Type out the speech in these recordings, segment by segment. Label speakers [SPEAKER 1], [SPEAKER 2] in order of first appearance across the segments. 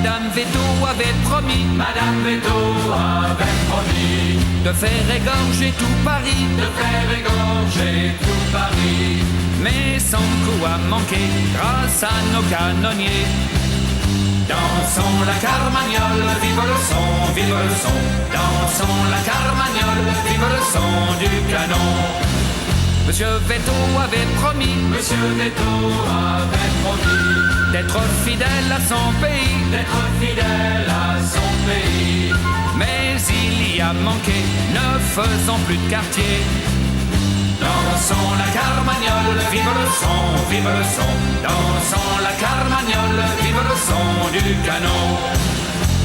[SPEAKER 1] Madame Veto avait promis,
[SPEAKER 2] Madame Veto avait promis
[SPEAKER 1] de faire égorger tout Paris,
[SPEAKER 2] de faire égorger tout Paris.
[SPEAKER 1] mais son coup a manqué grâce à nos canonniers.
[SPEAKER 2] Dansons la carmagnole, vive le son, vive le son. Dansons la carmagnole, vive le son du canon.
[SPEAKER 1] Monsieur Veto avait promis,
[SPEAKER 2] Monsieur Veto avait promis
[SPEAKER 1] d'être fidèle à son pays,
[SPEAKER 2] d'être fidèle à son pays.
[SPEAKER 1] mais il y a manqué, ne faisons plus de quartier.
[SPEAKER 2] Dansons la carmagnole, vive le son, vive le son. Dansons la carmagnole, vive le son du canon.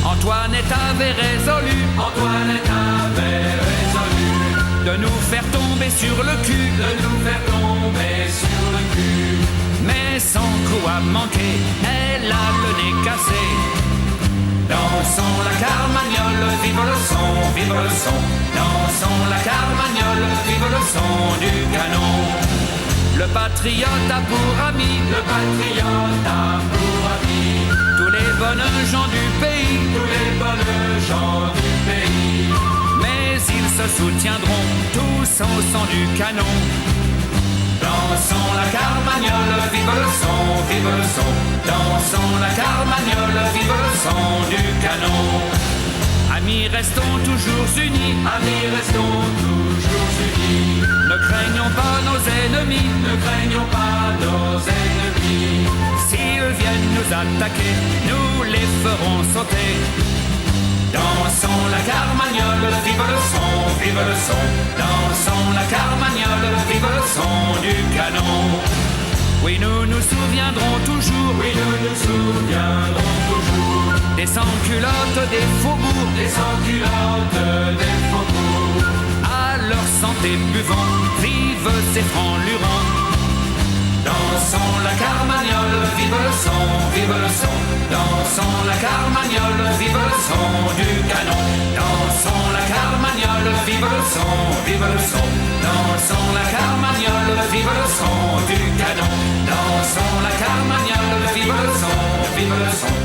[SPEAKER 1] Antoinette avait résolu
[SPEAKER 2] Antoinette avait résolu
[SPEAKER 1] de nous faire tomber sur le cul,
[SPEAKER 2] de nous faire tomber sur le cul.
[SPEAKER 1] mais son coup a manqué, elle a le nez cassé.
[SPEAKER 2] Dansons la carmagnole, vive le son, vive le son. Dansons la carmagnole, vive le son du canon.
[SPEAKER 1] Le patriote a pour ami
[SPEAKER 2] Le patriote a pour ami
[SPEAKER 1] tous les bonnes gens du pays,
[SPEAKER 2] tous les bonnes gens du pays.
[SPEAKER 1] mais ils se soutiendront tous au son du canon.
[SPEAKER 2] Dansons la carmagnole, vive le son, vive le son. Dansons la carmagnole, vive le son du canon.
[SPEAKER 1] Amis, restons toujours unis,
[SPEAKER 2] Amis, restons toujours unis.
[SPEAKER 1] ne craignons pas nos ennemis,
[SPEAKER 2] Ne craignons pas nos ennemis.
[SPEAKER 1] s'ils viennent nous attaquer, nous les ferons sauter.
[SPEAKER 2] Dansons la carmagnole, vive le son, vive le son. Dansons la carmagnole, vive le son du canon.
[SPEAKER 1] Oui, nous nous souviendrons toujours
[SPEAKER 2] Oui, nous nous souviendrons toujours
[SPEAKER 1] des sans-culottes des faubourgs,
[SPEAKER 2] des sans-culottes des faubourgs.
[SPEAKER 1] à leur santé buvant, vive ces francs lurons.
[SPEAKER 2] Dansons la carmagnole, vive le son, vive le son. Dansons la carmagnole, vive le son du canon. Dansons la carmagnole, vive le son, vive le son. Dansons la carmagnole, vive le son du canon. Dansons la carmagnole, vive le son, vive le son.